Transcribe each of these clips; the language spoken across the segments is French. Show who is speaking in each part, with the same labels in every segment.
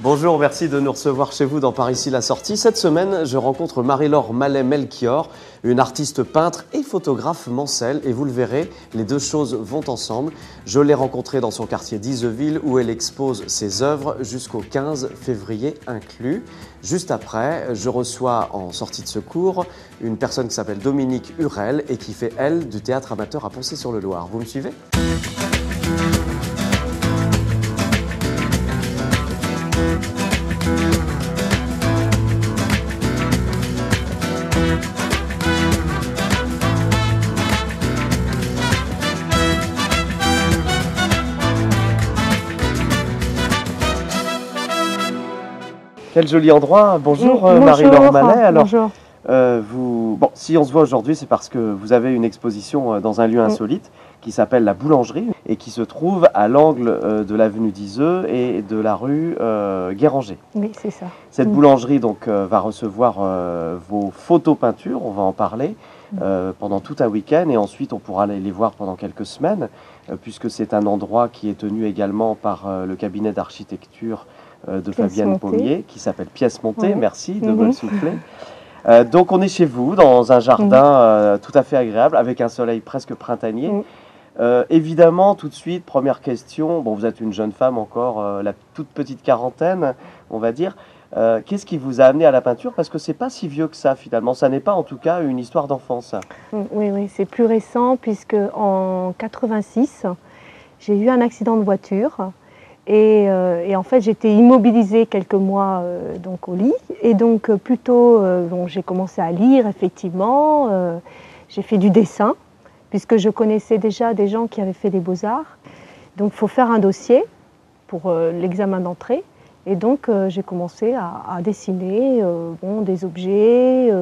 Speaker 1: Bonjour, merci de nous recevoir chez vous dans Par ici la sortie. Cette semaine, je rencontre Marie-Laure Mallet-Melchior, une artiste peintre et photographe mancelle. Et vous le verrez, les deux choses vont ensemble. Je l'ai rencontrée dans son quartier d'Iseville où elle expose ses œuvres jusqu'au 15 février inclus. Juste après, je reçois en sortie de secours une personne qui s'appelle Dominique Hurel et qui fait, elle, du théâtre amateur à Poncé-sur-le-Loir. Vous me suivez ? Quel joli endroit. Bonjour, Marie-Laure Mallet. Alors,
Speaker 2: bonjour.
Speaker 1: Bon, si on se voit aujourd'hui, c'est parce que vous avez une exposition dans un lieu insolite qui s'appelle la Boulangerie et qui se trouve à l'angle de l'avenue d'Iseux et de la rue Guéranger.
Speaker 2: Oui, c'est ça.
Speaker 1: Cette boulangerie donc, va recevoir vos photopeintures, on va en parler, pendant tout un week-end et ensuite on pourra les voir pendant quelques semaines puisque c'est un endroit qui est tenu également par le cabinet d'architecture de Fabienne Pommier, qui s'appelle Pièces montées. Oui. Merci de me le souffler. Donc on est chez vous, dans un jardin tout à fait agréable, avec un soleil presque printanier. Évidemment, tout de suite, première question, bon, vous êtes une jeune femme encore, la toute petite quarantaine, on va dire. Qu'est-ce qui vous a amené à la peinture? Parce que c'est pas si vieux que ça, finalement. Ça n'est pas, en tout cas, une histoire d'enfance.
Speaker 2: Oui, c'est plus récent, puisque en 86, j'ai eu un accident de voiture. Et en fait, j'étais immobilisée quelques mois donc au lit. Et donc, plutôt, j'ai commencé à lire, effectivement. J'ai fait du dessin, puisque je connaissais déjà des gens qui avaient fait des beaux-arts. Donc, il faut faire un dossier pour l'examen d'entrée. Et donc, j'ai commencé à dessiner des objets,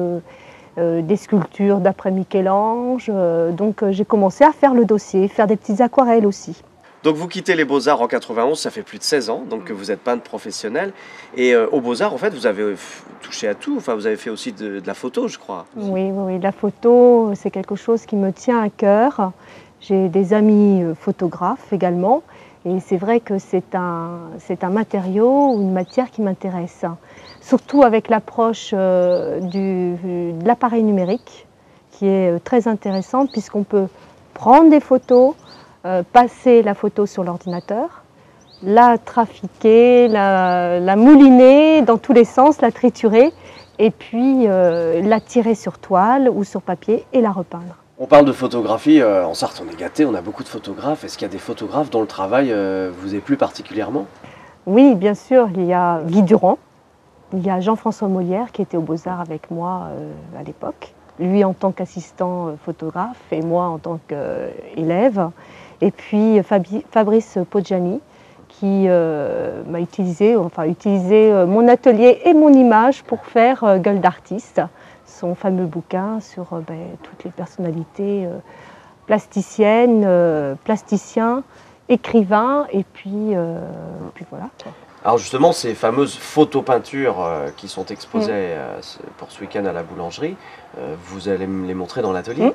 Speaker 2: des sculptures d'après Michel-Ange. Donc, j'ai commencé à faire le dossier, faire des petites aquarelles aussi.
Speaker 1: Donc vous quittez les Beaux-Arts en 91, ça fait plus de 16 ans, donc que vous êtes peintre professionnel. Et aux Beaux-Arts, en fait, vous avez touché à tout. Enfin, vous avez fait aussi de la photo, je crois.
Speaker 2: Oui, la photo, c'est quelque chose qui me tient à cœur. J'ai des amis photographes également. Et c'est vrai que c'est un matériau ou une matière qui m'intéresse. Surtout avec l'approche de l'appareil numérique, qui est très intéressante, puisqu'on peut prendre des photos, passer la photo sur l'ordinateur, la trafiquer, la mouliner dans tous les sens, la triturer et puis la tirer sur toile ou sur papier et la repeindre.
Speaker 1: On parle de photographie, en Sarthe on est gâtés, on a beaucoup de photographes. Est-ce qu'il y a des photographes dont le travail vous est plus particulièrement?
Speaker 2: Oui, bien sûr, il y a Guy Durand, il y a Jean-François Molière qui était aux Beaux-Arts avec moi à l'époque, lui en tant qu'assistant photographe et moi en tant qu'élève. Et puis Fabrice Poggiani qui m'a utilisé mon atelier et mon image pour faire Gueule d'artiste, son fameux bouquin sur toutes les personnalités plasticiennes, plasticiens, écrivains, et puis voilà.
Speaker 1: Alors justement, ces fameuses photopeintures qui sont exposées pour ce week-end à la Boulangerie, vous allez me les montrer dans l'atelier.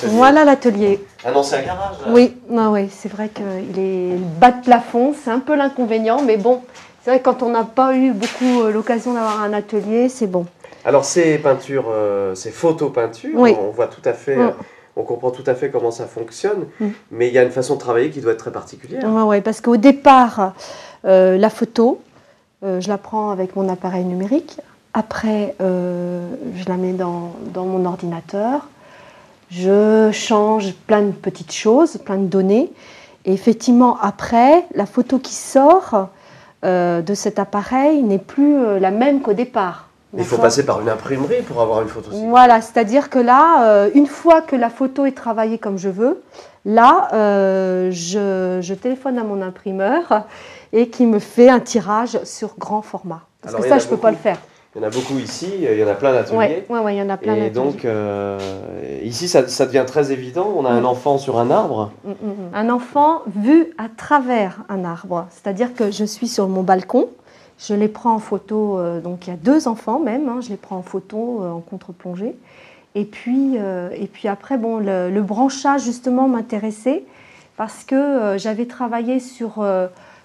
Speaker 2: Voilà l'atelier.
Speaker 1: Un ancien garage là.
Speaker 2: Oui, c'est vrai qu'il est bas de plafond, c'est un peu l'inconvénient, mais bon, c'est vrai que quand on n'a pas eu beaucoup l'occasion d'avoir un atelier, c'est bon.
Speaker 1: Alors ces peintures, ces photopeintures, on voit tout à fait, on comprend tout à fait comment ça fonctionne, mais il y a une façon de travailler qui doit être très particulière.
Speaker 2: Oui, parce qu'au départ, la photo, je la prends avec mon appareil numérique, après je la mets dans mon ordinateur. Je change plein de petites choses, plein de données. Et effectivement, après, la photo qui sort de cet appareil n'est plus la même qu'au départ.
Speaker 1: Il faut passer par une imprimerie pour avoir une photo.
Speaker 2: Voilà, c'est-à-dire que là, une fois que la photo est travaillée comme je veux, là, je téléphone à mon imprimeur et qui me fait un tirage sur grand format. Parce que ça, je ne peux pas le faire.
Speaker 1: Il y en a beaucoup ici, il y en a plein d'ateliers.
Speaker 2: Oui, il y en a plein d'ateliers.
Speaker 1: Et donc, ici, ça devient très évident. On a un enfant sur un arbre.
Speaker 2: Un enfant vu à travers un arbre. C'est-à-dire que je suis sur mon balcon, je les prends en photo, donc il y a 2 enfants même, je les prends en photo en contre-plongée. puis après, bon, le branchage justement m'intéressait parce que j'avais travaillé sur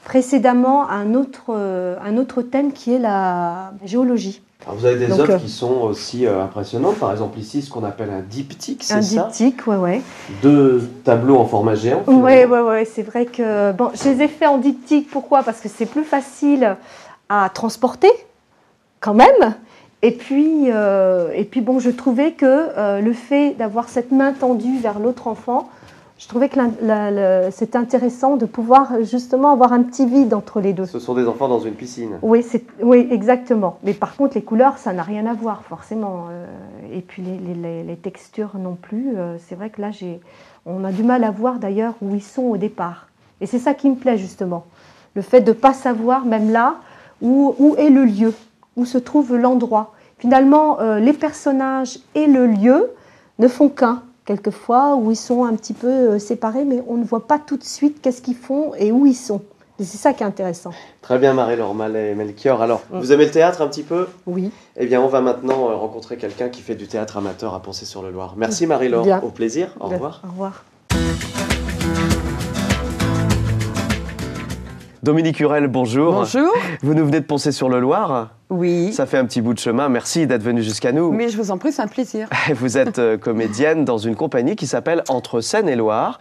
Speaker 2: précédemment un autre thème qui est la géologie.
Speaker 1: Alors vous avez des œuvres qui sont aussi impressionnantes. Par exemple ici, ce qu'on appelle un diptyque, c'est ça?
Speaker 2: Un diptyque, ouais.
Speaker 1: 2 tableaux en format géant.
Speaker 2: Ouais. C'est vrai que bon, je les ai faits en diptyque. Pourquoi? Parce que c'est plus facile à transporter, quand même. Et puis bon, je trouvais que le fait d'avoir cette main tendue vers l'autre enfant, je trouvais que c'est intéressant de pouvoir justement avoir un petit vide entre les deux.
Speaker 1: Ce sont des enfants dans une piscine.
Speaker 2: Oui, exactement. Mais par contre, les couleurs, ça n'a rien à voir forcément. Et puis les textures non plus. C'est vrai que là, on a du mal à voir d'ailleurs où ils sont au départ. Et c'est ça qui me plaît justement. Le fait de ne pas savoir, même là, où est le lieu, où se trouve l'endroit. Finalement, les personnages et le lieu ne font qu'un. Quelquefois, où ils sont un petit peu séparés, mais on ne voit pas tout de suite qu'est-ce qu'ils font et où ils sont. Et c'est ça qui est intéressant.
Speaker 1: Très bien, Marie-Laure Melchior. Alors, vous aimez le théâtre un petit peu?
Speaker 2: Oui.
Speaker 1: Eh bien, on va maintenant rencontrer quelqu'un qui fait du théâtre amateur à Poncé-sur-le-Loir. Merci Marie-Laure, au plaisir. Au revoir.
Speaker 2: Au revoir.
Speaker 1: Dominique Hurel, bonjour.
Speaker 3: Bonjour.
Speaker 1: Vous nous venez de Poncé-sur-le-Loir?
Speaker 3: Oui.
Speaker 1: Ça fait un petit bout de chemin. Merci d'être venu jusqu'à nous.
Speaker 3: Mais je vous en prie, c'est un plaisir.
Speaker 1: Vous êtes comédienne dans une compagnie qui s'appelle Entre Seine et Loire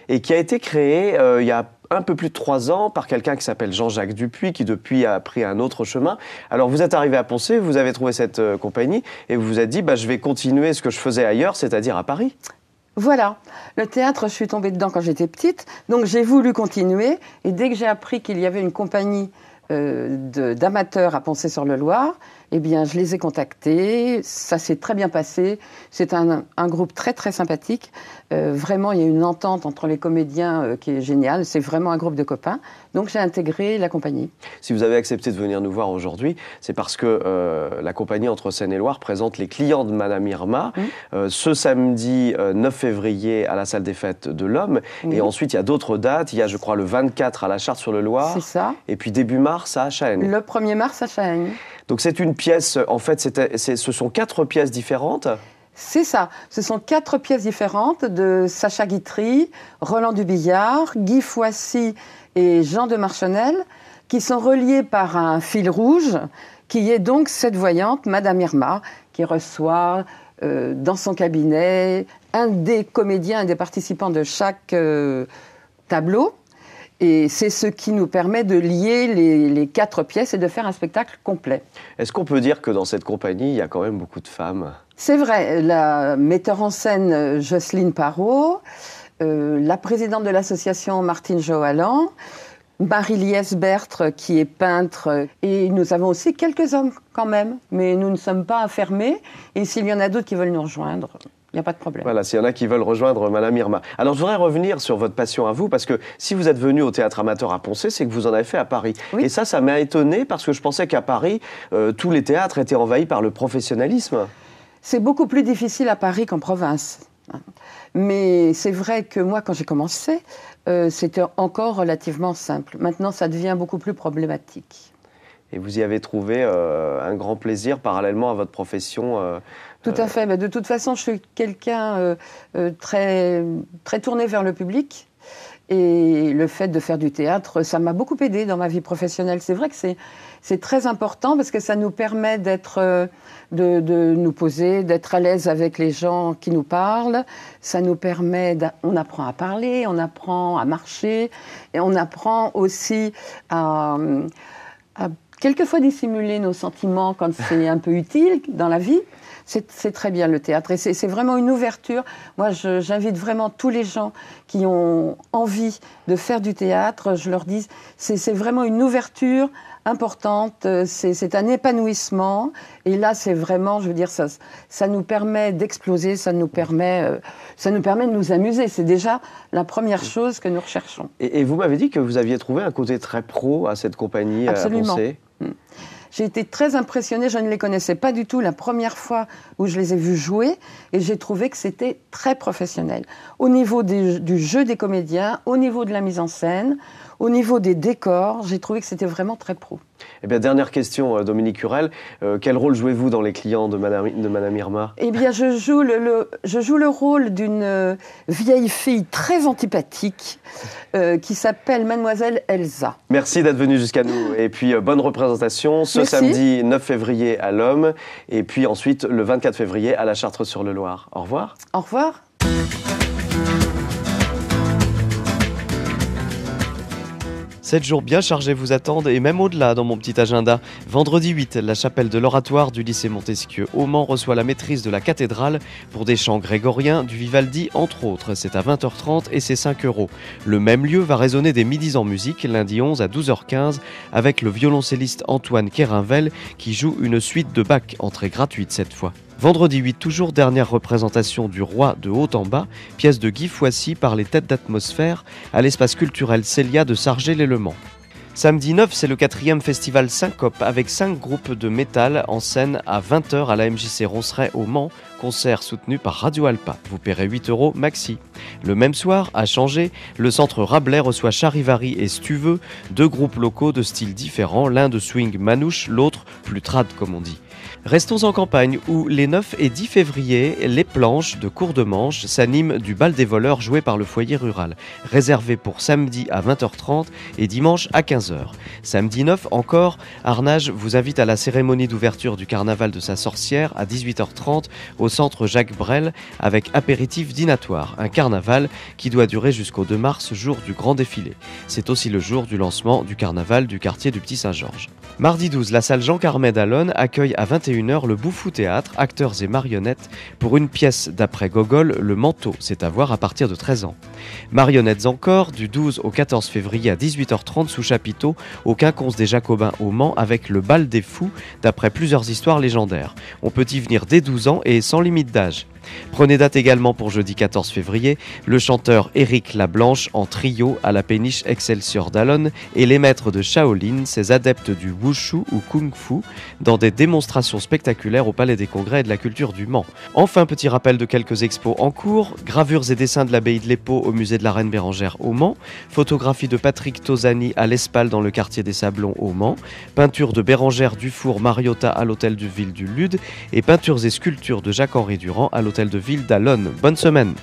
Speaker 1: et qui a été créée il y a un peu plus de 3 ans par quelqu'un qui s'appelle Jean-Jacques Dupuis, qui depuis a pris un autre chemin. Alors vous êtes arrivé à Poncé, vous avez trouvé cette compagnie et vous vous êtes dit je vais continuer ce que je faisais ailleurs, c'est-à-dire à Paris.
Speaker 3: Voilà. Le théâtre, je suis tombée dedans quand j'étais petite, donc j'ai voulu continuer. Et dès que j'ai appris qu'il y avait une compagnie d'amateurs à Poncé-sur-le-Loir, eh bien, je les ai contactés. Ça s'est très bien passé. C'est un groupe très, très sympathique. Vraiment, il y a une entente entre les comédiens qui est géniale. C'est vraiment un groupe de copains. Donc, j'ai intégré la compagnie.
Speaker 1: Si vous avez accepté de venir nous voir aujourd'hui, c'est parce que la compagnie Entre Seine et Loire présente Les Clients de Madame Irma ce samedi 9 février à la salle des fêtes de l'Homme. Et ensuite, il y a d'autres dates. Il y a, je crois, le 24 à la Charte-sur-le-Loir.
Speaker 3: C'est ça.
Speaker 1: Et puis début mars à Chahaigne.
Speaker 3: Le 1er mars à Chahaigne.
Speaker 1: Donc c'est une pièce, en fait, ce sont 4 pièces différentes.
Speaker 3: C'est ça. Ce sont 4 pièces différentes de Sacha Guitry, Roland Dubillard, Guy Foissy et Jean de Marchenel, qui sont reliées par un fil rouge, qui est donc cette voyante, Madame Irma, qui reçoit dans son cabinet un des comédiens, un des participants de chaque tableau. Et c'est ce qui nous permet de lier les 4 pièces et de faire un spectacle complet.
Speaker 1: Est-ce qu'on peut dire que dans cette compagnie, il y a quand même beaucoup de femmes?
Speaker 3: C'est vrai. La metteur en scène Jocelyne Parot, la présidente de l'association Martine Joallan, Marie-Liesse Bertre qui est peintre, et nous avons aussi quelques hommes quand même, mais nous ne sommes pas fermés. Et s'il y en a d'autres qui veulent nous rejoindre, il n'y a pas de problème.
Speaker 1: Voilà, s'il y en a qui veulent rejoindre Madame Irma. Alors, je voudrais revenir sur votre passion à vous, parce que si vous êtes venu au théâtre amateur à Poncé, c'est que vous en avez fait à Paris. Oui. Et ça m'a étonné, parce que je pensais qu'à Paris, tous les théâtres étaient envahis par le professionnalisme.
Speaker 3: C'est beaucoup plus difficile à Paris qu'en province. Mais c'est vrai que moi, quand j'ai commencé, c'était encore relativement simple. Maintenant, ça devient beaucoup plus problématique.
Speaker 1: Et vous y avez trouvé un grand plaisir parallèlement à votre profession
Speaker 3: Tout à fait. Mais de toute façon, je suis quelqu'un très, très tourné vers le public. Et le fait de faire du théâtre, ça m'a beaucoup aidé dans ma vie professionnelle. C'est vrai que c'est très important parce que ça nous permet de nous poser, d'être à l'aise avec les gens qui nous parlent. Ça nous permet, on apprend à parler, on apprend à marcher, et on apprend aussi à quelquefois dissimuler nos sentiments quand c'est un peu utile dans la vie. C'est très bien le théâtre et c'est vraiment une ouverture. Moi, j'invite vraiment tous les gens qui ont envie de faire du théâtre, je leur dis, c'est vraiment une ouverture importante, c'est un épanouissement. Et là, c'est vraiment, je veux dire, ça nous permet d'exploser, ça nous permet de nous amuser. C'est déjà la première chose que nous recherchons.
Speaker 1: Et vous m'avez dit que vous aviez trouvé un côté très pro à cette compagnie.
Speaker 3: Absolument.
Speaker 1: À Poncé.
Speaker 3: J'ai été très impressionnée, je ne les connaissais pas du tout la première fois où je les ai vus jouer et j'ai trouvé que c'était très professionnel. Au niveau du jeu des comédiens, au niveau de la mise en scène, au niveau des décors, j'ai trouvé que c'était vraiment très pro.
Speaker 1: Eh bien, dernière question, Dominique Hurel. Quel rôle jouez-vous dans Les clients de Madame Irma?
Speaker 3: Eh bien, je joue le rôle d'une vieille fille très antipathique qui s'appelle Mademoiselle Elsa.
Speaker 1: Merci d'être venu jusqu'à nous. Et puis, bonne représentation ce samedi 9 février à l'Homme. Et puis ensuite, le 24 février à la Chartre-sur-le-Loir. Au revoir.
Speaker 3: Au revoir.
Speaker 4: 7 jours bien chargés vous attendent et même au-delà dans mon petit agenda. Vendredi 8, la chapelle de l'Oratoire du lycée Montesquieu au Mans reçoit la maîtrise de la cathédrale pour des chants grégoriens, du Vivaldi entre autres. C'est à 20h30 et c'est 5 €. Le même lieu va résonner des midis en musique lundi 11 à 12h15 avec le violoncelliste Antoine Kérinvel qui joue une suite de Bach, entrée gratuite cette fois. Vendredi 8, toujours dernière représentation du Roi de haut en bas, pièce de Guy Foissy par les Têtes d'Atmosphère à l'espace culturel Célia de Sargé-lès-Le-Mans. Samedi 9, c'est le 4e festival Syncope avec 5 groupes de métal en scène à 20h à la MJC Ronceret au Mans, concert soutenu par Radio Alpa. Vous paierez 8 € maxi. Le même soir, à Changé, le centre Rabelais reçoit Charivari et Stuveux, 2 groupes locaux de styles différents, l'un de swing manouche, l'autre plus trad comme on dit. Restons en campagne où les 9 et 10 février, les planches de Courdemanche s'animent du bal des voleurs joué par le foyer rural, réservé pour samedi à 20h30 et dimanche à 15h. Samedi 9 encore, Arnage vous invite à la cérémonie d'ouverture du carnaval de sa sorcière à 18h30 au centre Jacques Brel avec apéritif dînatoire, un carnaval qui doit durer jusqu'au 2 mars, jour du grand défilé. C'est aussi le jour du lancement du carnaval du quartier du Petit Saint-Georges. Mardi 12, la salle Jean Carmet d'Allonne accueille à 21h le Bouffou Théâtre, acteurs et marionnettes, pour une pièce d'après Gogol, Le Manteau, c'est à voir à partir de 13 ans. Marionnettes encore, du 12 au 14 février à 18h30 sous chapiteau, au Quinconce des Jacobins au Mans, avec le Bal des Fous, d'après plusieurs histoires légendaires. On peut y venir dès 12 ans et sans limite d'âge. Prenez date également pour jeudi 14 février, le chanteur Éric Lablanche en trio à la péniche Excelsior d'Allonne et les maîtres de Shaolin, ces adeptes du Wushu ou Kung Fu, dans des démonstrations spectaculaires au Palais des Congrès et de la Culture du Mans. Enfin, petit rappel de quelques expos en cours, gravures et dessins de l'abbaye de l'Épau au musée de la Reine Bérengère au Mans, photographie de Patrick Tosani à l'Espal dans le quartier des Sablons au Mans, peinture de Bérengère Dufour Mariota à l'hôtel de ville du Lude et peintures et sculptures de Jacques-Henri Durand à l'hôtel de ville d'Allonne. Bonne semaine!